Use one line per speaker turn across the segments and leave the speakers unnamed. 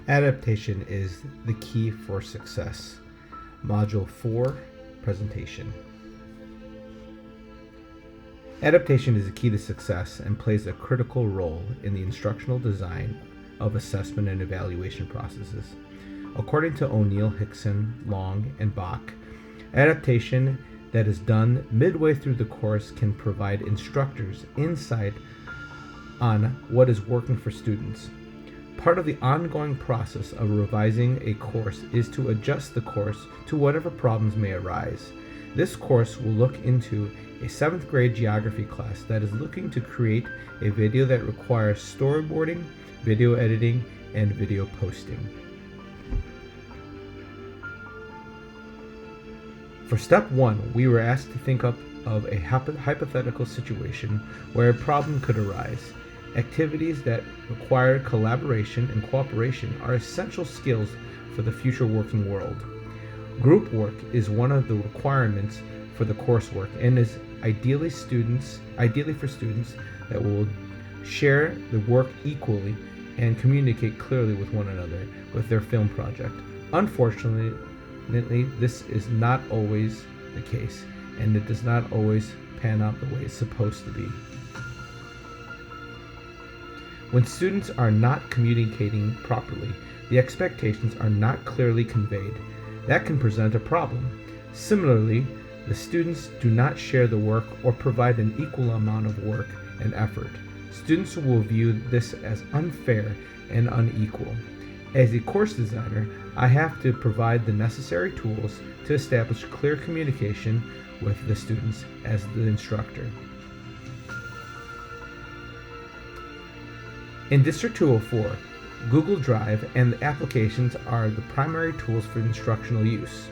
Adaptation is the key for success. Module 4, Presentation. Adaptation is the key to success and plays a critical role in the instructional design of assessment and evaluation processes. According to O'Neill, Hickson, Long, and Bach, adaptation that is done midway through the course can provide instructors insight on what is working for students. Part of the ongoing process of revising a course is to adjust the course to whatever problems may arise. This course will look into a 7th grade geography class that is looking to create a video that requires storyboarding, video editing, and video posting. For step 1, we were asked to think up of a hypothetical situation where a problem could arise. Activities that require collaboration and cooperation are essential skills for the future working world. Group work is one of the requirements for the coursework and is ideally for students that will share the work equally and communicate clearly with one another with their film project. Unfortunately, this is not always the case, and it does not always pan out the way it's supposed to be. When students are not communicating properly, the expectations are not clearly conveyed. That can present a problem. Similarly, the students do not share the work or provide an equal amount of work and effort. Students will view this as unfair and unequal. As a course designer, I have to provide the necessary tools to establish clear communication with the students as the instructor. In District 204, Google Drive and the applications are the primary tools for instructional use.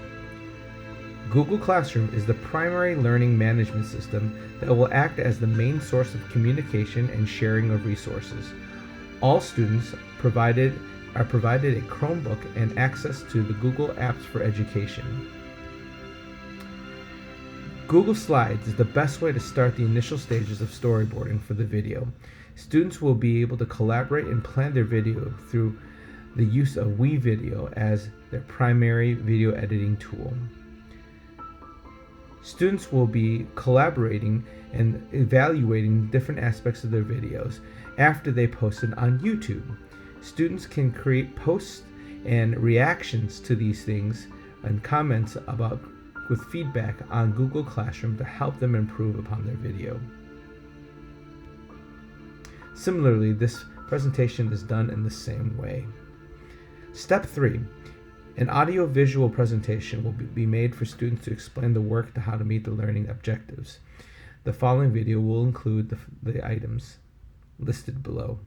Google Classroom is the primary learning management system that will act as the main source of communication and sharing of resources. All students are provided a Chromebook and access to the Google Apps for Education. Google Slides is the best way to start the initial stages of storyboarding for the video. Students will be able to collaborate and plan their video through the use of WeVideo as their primary video editing tool. Students will be collaborating and evaluating different aspects of their videos after they post it on YouTube. Students can create posts and reactions to these things and comments with feedback on Google Classroom to help them improve upon their video. Similarly, this presentation is done in the same way. Step 3. An audio-visual presentation will be made for students to explain the work to how to meet the learning objectives. The following video will include the items listed below.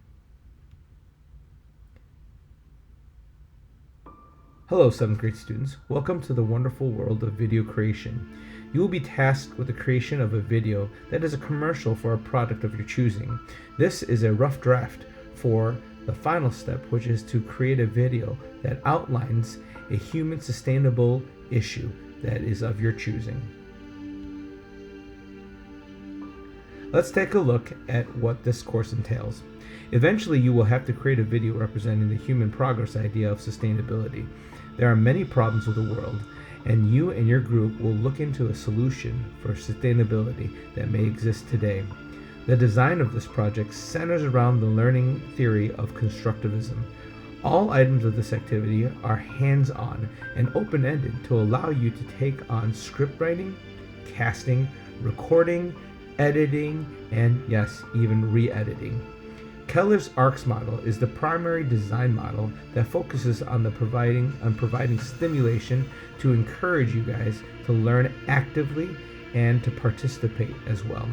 Hello 7th grade students, welcome to the wonderful world of video creation. You will be tasked with the creation of a video that is a commercial for a product of your choosing. This is a rough draft for the final step, which is to create a video that outlines a human sustainable issue that is of your choosing. Let's take a look at what this course entails. Eventually, you will have to create a video representing the human progress idea of sustainability. There are many problems with the world, and you and your group will look into a solution for sustainability that may exist today. The design of this project centers around the learning theory of constructivism. All items of this activity are hands-on and open-ended to allow you to take on script writing, casting, recording, editing, and yes, even re-editing. Keller's ARCS model is the primary design model that focuses on providing stimulation to encourage you guys to learn actively and to participate as well.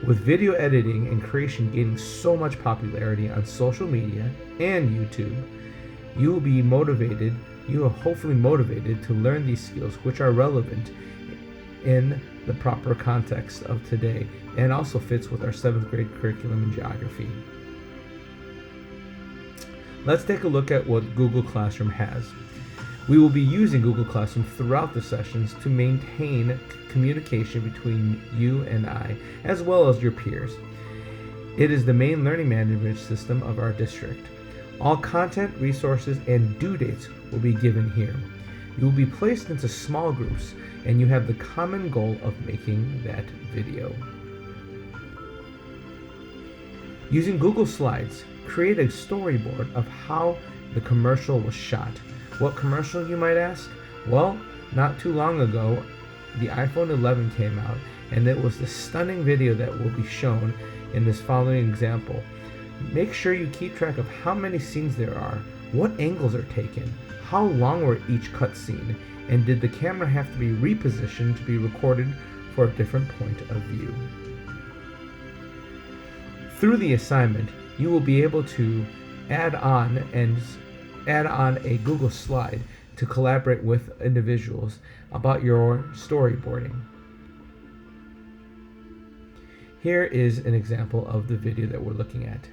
With video editing and creation gaining so much popularity on social media and YouTube, you will hopefully motivated to learn these skills, which are relevant in the proper context of today and also fits with our 7th grade curriculum in geography. Let's take a look at what Google Classroom has. We will be using Google Classroom throughout the sessions to maintain communication between you and I, as well as your peers. It is the main learning management system of our district. All content, resources, and due dates will be given here. You will be placed into small groups, and you have the common goal of making that video. Using Google Slides, create a storyboard of how the commercial was shot. What commercial, you might ask? Well, not too long ago, the iPhone 11 came out, and it was the stunning video that will be shown in this following example. Make sure you keep track of how many scenes there are, what angles are taken, how long were each cut scene, and did the camera have to be repositioned to be recorded for a different point of view. Through the assignment, you will be able to add on a Google slide to collaborate with individuals about your storyboarding. Here is an example of the video that we're looking at.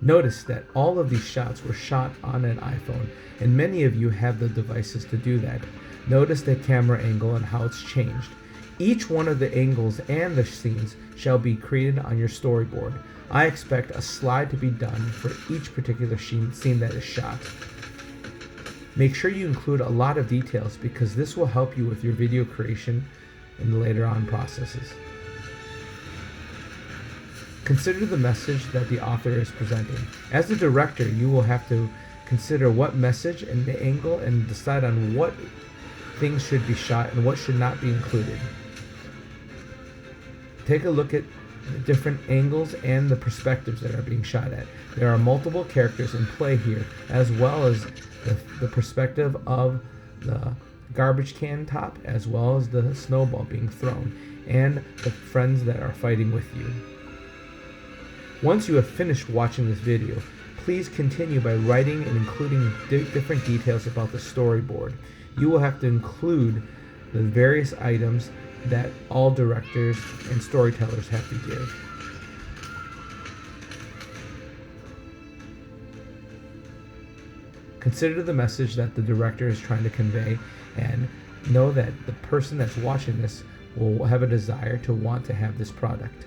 Notice that all of these shots were shot on an iPhone, and many of you have the devices to do that. Notice the camera angle and how it's changed. Each one of the angles and the scenes shall be created on your storyboard. I expect a slide to be done for each particular scene that is shot. Make sure you include a lot of details because this will help you with your video creation in the later on processes. Consider the message that the author is presenting. As the director, you will have to consider what message and the angle and decide on what things should be shot and what should not be included. Take a look at the different angles and the perspectives that are being shot at. There are multiple characters in play here, as well as the perspective of the garbage can top, as well as the snowball being thrown, and the friends that are fighting with you. Once you have finished watching this video, please continue by writing and including different details about the storyboard. You will have to include the various items that all directors and storytellers have to give. Consider the message that the director is trying to convey, and know that the person that's watching this will have a desire to want to have this product.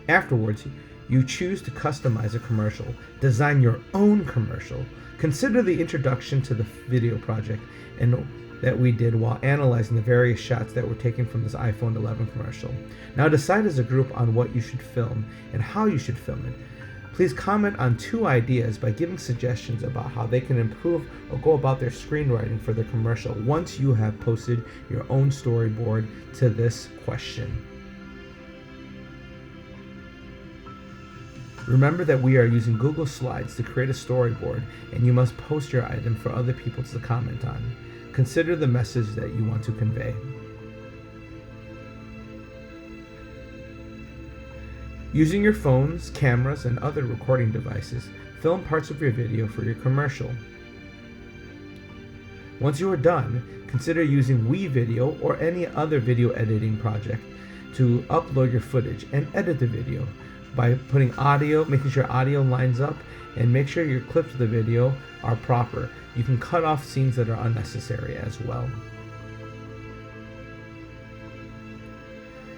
Afterwards, you choose to customize a commercial, design your own commercial. Consider the introduction to the video project and that we did while analyzing the various shots that were taken from this iPhone 11 commercial. Now decide as a group on what you should film and how you should film it. Please comment on 2 ideas by giving suggestions about how they can improve or go about their screenwriting for the commercial once you have posted your own storyboard to this question. Remember that we are using Google Slides to create a storyboard, and you must post your item for other people to comment on. Consider the message that you want to convey. Using your phones, cameras, and other recording devices, film parts of your video for your commercial. Once you are done, consider using WeVideo or any other video editing project to upload your footage and edit the video by putting audio, making sure audio lines up, and make sure your clips of the video are proper. You can cut off scenes that are unnecessary as well.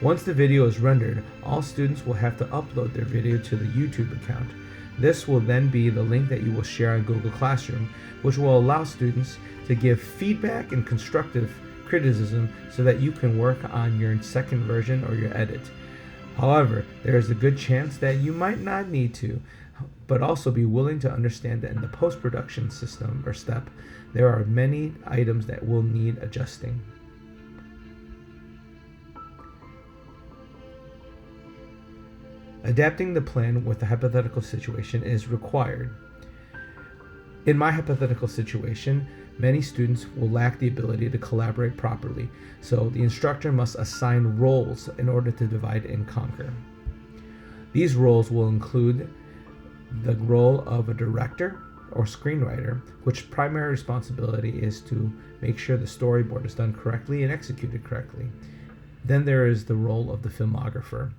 Once the video is rendered, all students will have to upload their video to the YouTube account. This will then be the link that you will share on Google Classroom, which will allow students to give feedback and constructive criticism so that you can work on your second version or your edit. However, there is a good chance that you might not need to, but also be willing to understand that in the post-production system or step, there are many items that will need adjusting. Adapting the plan with the hypothetical situation is required. In my hypothetical situation, many students will lack the ability to collaborate properly, so the instructor must assign roles in order to divide and conquer. These roles will include the role of a director or screenwriter, which primary responsibility is to make sure the storyboard is done correctly and executed correctly. Then there is the role of the filmographer,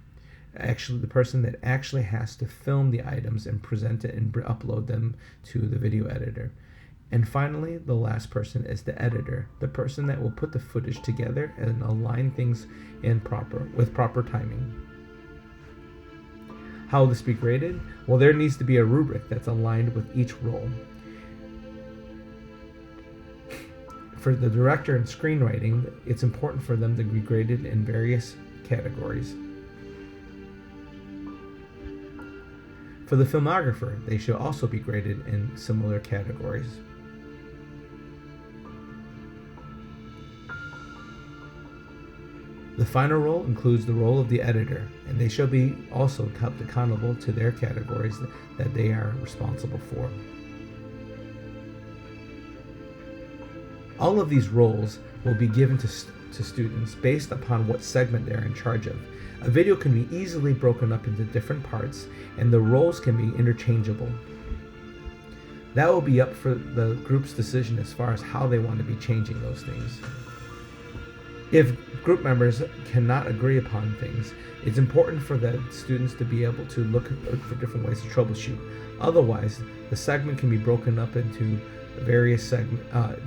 actually the person that actually has to film the items and present it and upload them to the video editor. And finally, the last person is the editor, the person that will put the footage together and align things with proper timing. How will this be graded? Well, there needs to be a rubric that's aligned with each role. For the director and screenwriting, it's important for them to be graded in various categories. For the filmographer, they should also be graded in similar categories. The final role includes the role of the editor, and they shall be also kept accountable to their categories that they are responsible for. All of these roles will be given to students based upon what segment they're in charge of. A video can be easily broken up into different parts, and the roles can be interchangeable. That will be up for the group's decision as far as how they want to be changing those things. If group members cannot agree upon things, it's important for the students to be able to look for different ways to troubleshoot. Otherwise, the segment can be broken up into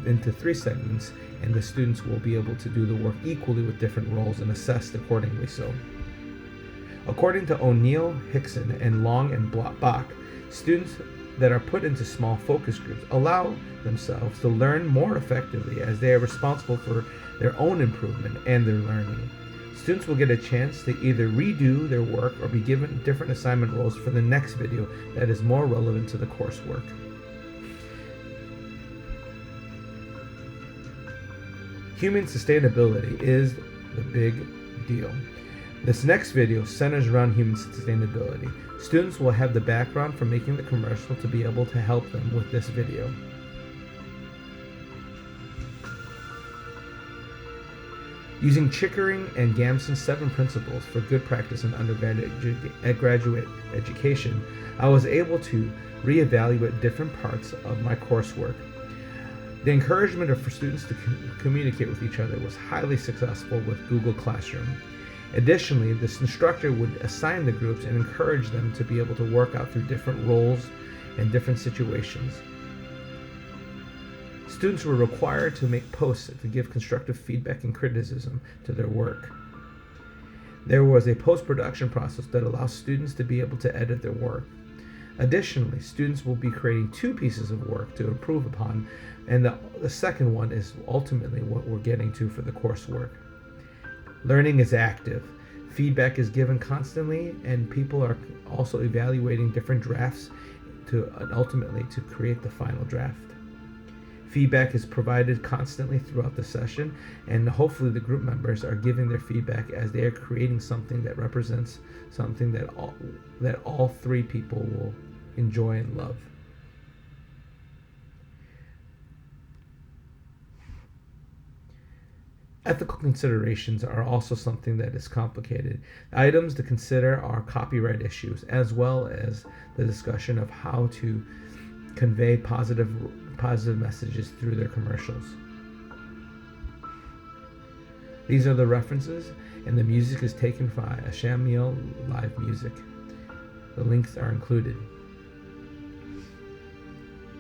into 3 segments, and the students will be able to do the work equally with different roles and assessed accordingly so. According to O'Neill, Hickson, and Long and Bach, students that are put into small focus groups allow themselves to learn more effectively as they are responsible for their own improvement and their learning. Students will get a chance to either redo their work or be given different assignment roles for the next video that is more relevant to the coursework. Human sustainability is the big deal. This next video centers around human sustainability. Students will have the background for making the commercial to be able to help them with this video. Using Chickering and Gamson's 7 principles for good practice in undergraduate education, I was able to reevaluate different parts of my coursework. The encouragement for students to communicate with each other was highly successful with Google Classroom. Additionally, this instructor would assign the groups and encourage them to be able to work out through different roles and different situations. Students were required to make posts to give constructive feedback and criticism to their work. There was a post-production process that allows students to be able to edit their work. Additionally, students will be creating 2 pieces of work to improve upon, and the second one is ultimately what we're getting to for the coursework. Learning is active. Feedback is given constantly, and people are also evaluating different drafts ultimately to create the final draft. Feedback is provided constantly throughout the session, and hopefully the group members are giving their feedback as they are creating something that represents something that all 3 people will enjoy and love. Ethical considerations are also something that is complicated. Items to consider are copyright issues, as well as the discussion of how to convey positive messages through their commercials. These are the references, and the music is taken by AShamaluevMusic. The links are included.